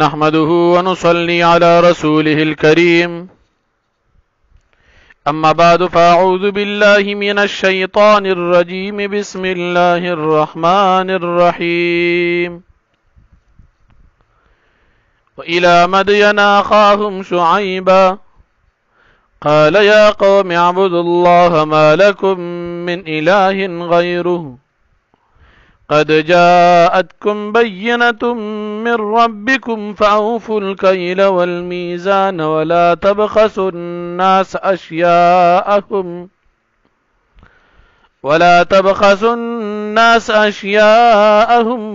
نحمده ونصلي على رسوله الكريم. أما بعد فأعوذ بالله من الشيطان الرجيم. بسم الله الرحمن الرحيم. وإلى مدين أخاهم شعيبا قال يا قوم اعبدوا الله ما لكم من إله غيره قد جاءتكم بينة من ربكم فأوفوا الكيل والميزان ولا تبخسوا الناس أشياءهم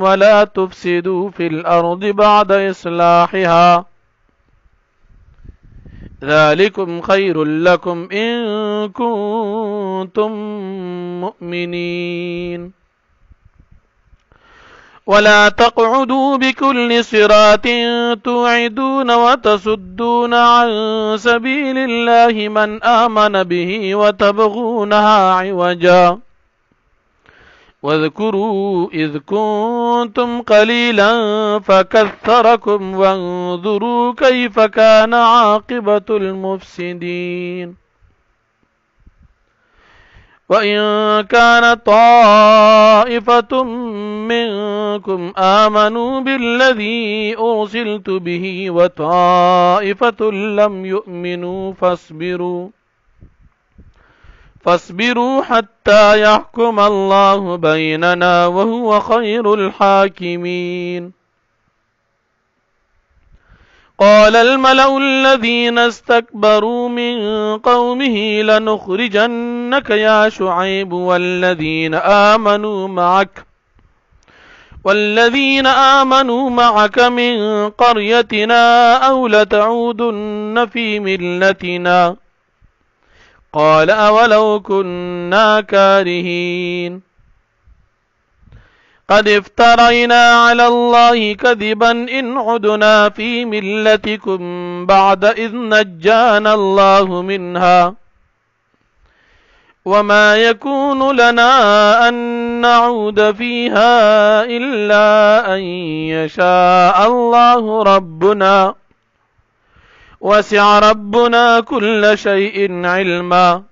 ولا تفسدوا في الأرض بعد إصلاحها ذلكم خير لكم إن كنتم مؤمنين. ولا تقعدوا بكل صراط توعدون وتصدون عن سبيل الله من آمن به وتبغونها عوجا واذكروا إذ كنتم قليلا فكثركم وانظروا كيف كان عاقبة المفسدين. وإن كان طائفة منكم آمنوا بالذي أرسلت به وطائفة لم يؤمنوا فاصبروا حتى يحكم الله بيننا وهو خير الحاكمين. قال الملأ الذين استكبروا من قومه لنخرجنك يا شعيب والذين آمنوا معك من قريتنا أو لتعودن في ملتنا قال أولو كنا كارهين. قد افترينا على الله كذبا إن عدنا في ملتكم بعد إذ نجانا الله منها وما يكون لنا أن نعود فيها إلا أن يشاء الله ربنا وسع ربنا كل شيء علما.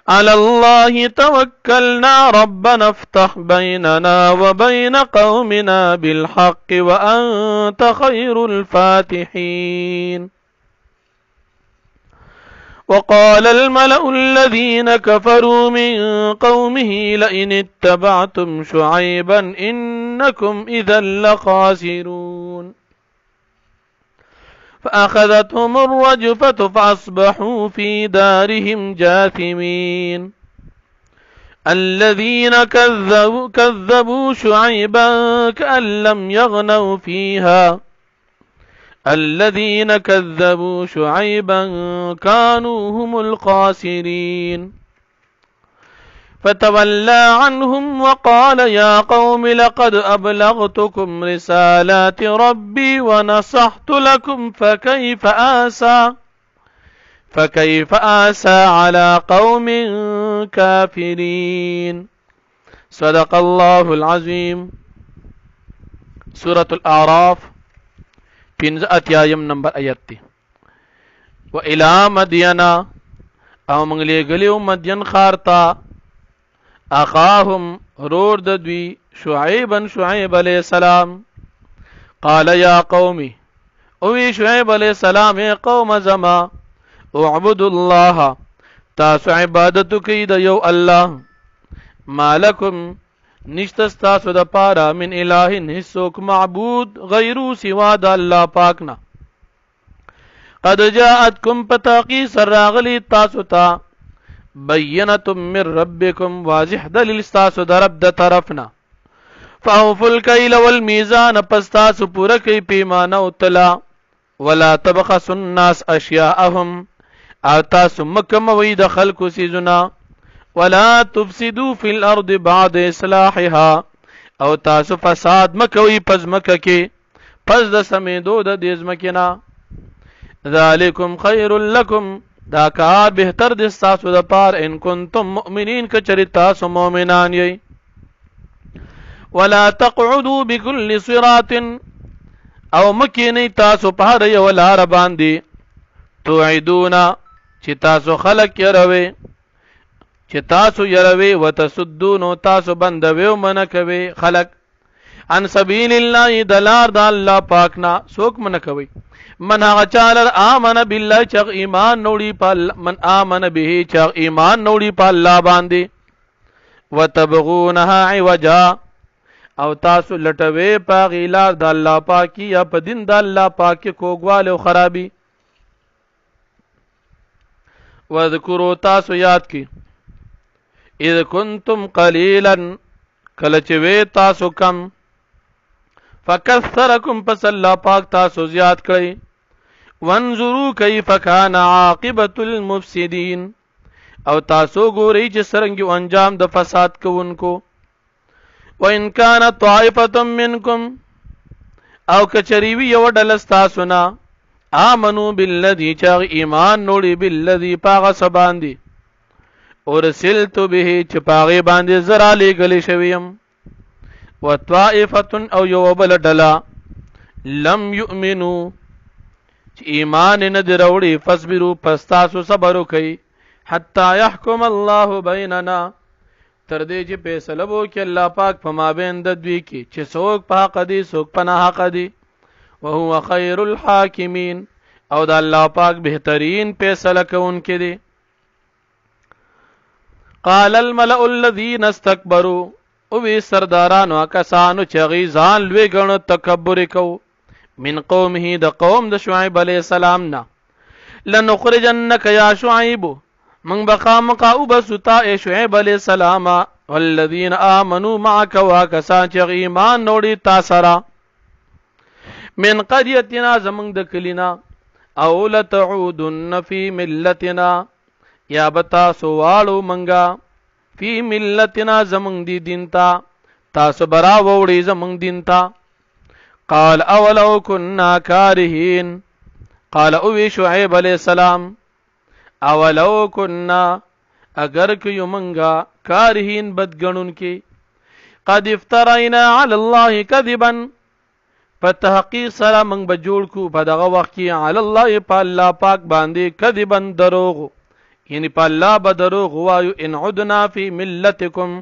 على الله توكلنا ربنا افتح بيننا وبين قومنا بالحق وأنت خير الفاتحين. وقال الملأ الذين كفروا من قومه لئن اتبعتم شعيبا إنكم إذا لخاسرون. فأخذتهم الرجفة فأصبحوا في دارهم جاثمين. الذين كذبوا شعيبا كأن لم يغنوا فيها الذين كذبوا شعيبا كانوا هم الخاسرين. فتولى عنهم وقال يا قوم لقد أبلغتكم رسالات ربي ونصحت لكم فكيف آسى على قوم كافرين. صدق الله العظيم. سورة الأعراف 15 نمبر آیت. وإلى مدينة او منگلی گلیو مدین خارتا اخاهم رور ددوی شعیب علیہ السلام. قال یا قومی اوی شعیب علیہ السلام اے قوم زما اعبدوا اللہ تاسو عبادتو کی دا یو اللہ ما لکم نشتستاسو دا پارا من الہن حصوک معبود غیرو سوا دا اللہ پاکنا. قد جاءتکم پتاقی سراغلی تاسو تا بینتم من ربکم واضح دلیل ستاسو دا رب دا طرفنا. فاوفوا الکیل والمیزان پستاسو پورا کی پیمانا اتلا. ولا تبخسوا الناس اشیاءهم او تاسو مکموی دا خلقو سیزنا. ولا تفسدوا في الارض بعد اصلاحها او تاسو فساد مکوی پز مککی پز دا سمیدو دا دیزمکینا. ذالکم خیر لکم دا کار بہتر دستاسو دا پار ان کنتم مؤمنین کچری تاسو مومنان یی. ولا تقعدوا بكل صراط او مکینی تاسو په هر یو لار باندې توعدون چې تاسو خلق یروي چې تاسو یروي وتصدون تاسو بندوي او منکوي خلق ان سبیل الله دلار د الله پاکنا سوک منکوي من هغه چالر آمن بالله چې ایمان نوړي په من آمن به چې ایمان نوړي په الله باندې وتبغونها عوجا او تاسو لټوي په غیلار د الله پاکي یا په دین د الله پاکي کوګواله او خرابي وذکروا تاسو یاد کی اذ کنتم قلیلا کله چې وې تاسو کم فکثرکم پس الله پاک تاسو زیات کړی وانظروا کیف کان عاقبۃ المفسدین او تاسو ګورئ چې څرنګه انجام د فساد کوونکو وان کان طائفه منکم او کچریوی یو ډله تاسو نه آمنو بالذی چا ایمان نوړي بالذی پاغه سباندی ورسلت به چې پاغه باندې زرا لګل شویم وطائفه او یو بل ډله لم یؤمنو چې ایمان نه دروړي فصبروا پس تاسو صبر وکئ حتا يحكم الله بيننا تر دې چې فیصله وکړي الله پاک په مابین د دوی کې چې څوک په حق دي څوک په نه حق دي وهو خير الحاکمین او د الله پاک بهترین فیصله کوونکی دی قال الملأ الذين استكبروا او وی سردارانو کسانو چې غیزان لوی غنو تکبر کو من قومه د قوم د شعیب علیہ السلام نا لنخرجنك یا شعیب من بقامك او بستا شعیب علیہ السلام والذین آمنوا معك وکسان چې ایمان نوړي تاسرا من قريتنا زمن د کلینا او لتعودن فی ملتنا یا بتا سوالو منگا فی ملتنا زمن دی دینتا تاسو برا ووړي زمن دینتا قال اولو كنا كارهين قال او شعیب علیہ السلام اولو كنا اگر کیو منگا کارهین بدګنون کی قد افترینا علی الله کذبا فتحقیق سره من بجوړ کو په دغه وخت کې علی الله په الله پاک باندې کذبا دروغ یعنی په الله به دروغ وایو ان عدنا فی ملتکم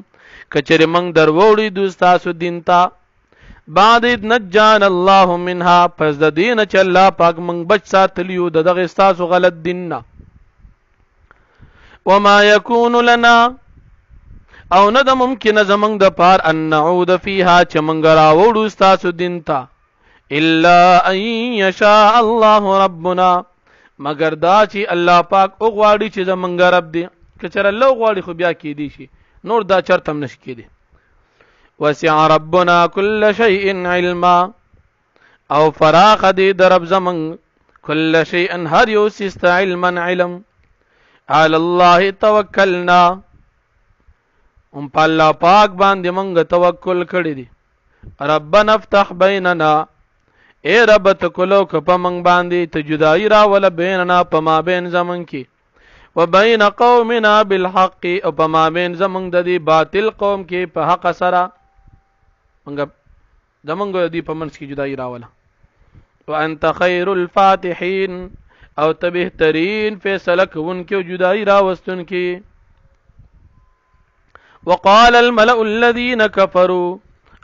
کچره من دروړي دوستاسو دینتا بعد نجان الله منها پس د دین چې الله پاک من بچ ساتلیو دغه استاسو غلط دیننا وما يكون لنا او نه د ممکن زمنګ د پار ان نعود فيها چې منګ راوړو استاسو دینتا الا ان يشاء الله ربنا مگر دا چې الله پاک او غواړي چې زمنګ رب دی کچره الله غواړي خو بیا کې دی شي نور دا چرته نش کې دی وسع ربنا كل شيء علما او فراغ دی درب زمن كل شيء هر یو سست علما علم على الله توکلنا په الله پاک باندې مونږ توکل کړی دی ربنا افتح بیننا اے رب تکلو کپ مونږ باندې ته جدائی را ول بیننا په ما بین زمون کې وبین قومنا بالحق او په ما بین زمون د دې باطل قوم کې په حق سره مونږ زمونږ دې په منځ کې جدائی را ول وانت خیر الفاتحین او ته بهترین فیصله کوونکی جدائی را وستونکی وقال الملأ الذين كفروا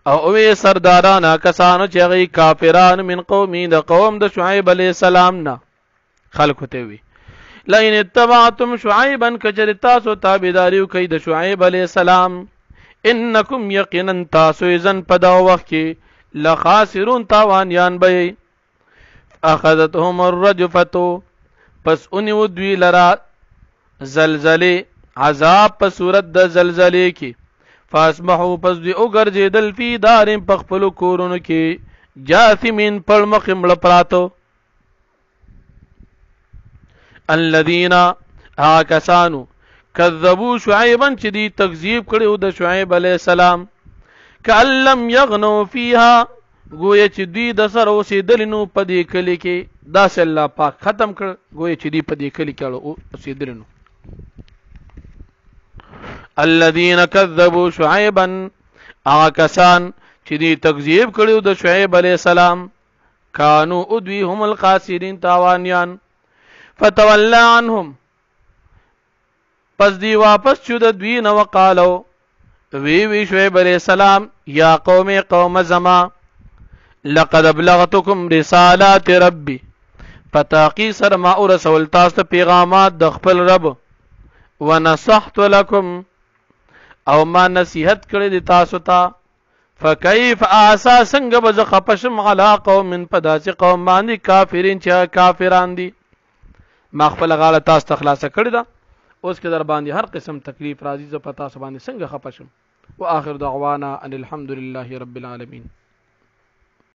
او وی سردارانا کسانو چې غي کافران من قومي د قوم د شعیب علیہ السلام نا خلق ته وی لئن اتبعتم شعيبا كجرتا سو تابعداریو کوي د شعیب علیہ السلام انکم یقینا تاسو اذن په دا وخت کې لخاسرون تاوانیان به اخذتهم الرجفه پس انیو دوی لرا زلزله عذاب په صورت د زلزلې کې فاسمحوا پس دوی او ګرځیدل فی دارین په خپل کورونو کې جاثمین پر مخ مړ پراتو الذين کسانو کذبوا شعیبا چې دی تکذیب کړو د شعیب علیہ السلام کأن لم یغنوا فیها گویا چې دوی د سره اوسېدل نو په دې کلی کې داسې الله پاک ختم کړ گویا چې دوی په دې کلی کې اوسېدل نو الذين كذبوا شعيبا اکسان چې دی تکذیب کړو د شعیب علیہ السلام وکانو ادوی هم الخاسرین تاوانیان فتولى عنهم پس دی واپس چو د دوی نو وقالو وی شعیب علیہ السلام یا قوم زما لقد ابلغتكم رسالات ربي پتاقی سر ما رسول تاسو پیغامات د خپل رب ونصحت لكم او ما نصیحت کړی د تاسو ته فكيف اسا څنګه به خپشم علا قوم من پداس قوم باندې کافرین چې کافران دي ما خپل غاله تاسو ته خلاص کړی دا اوس کې در باندې هر قسم تکلیف راځي زه پتا سو باندې څنګه خپشم واخر دعوانا ان الحمد لله رب العالمين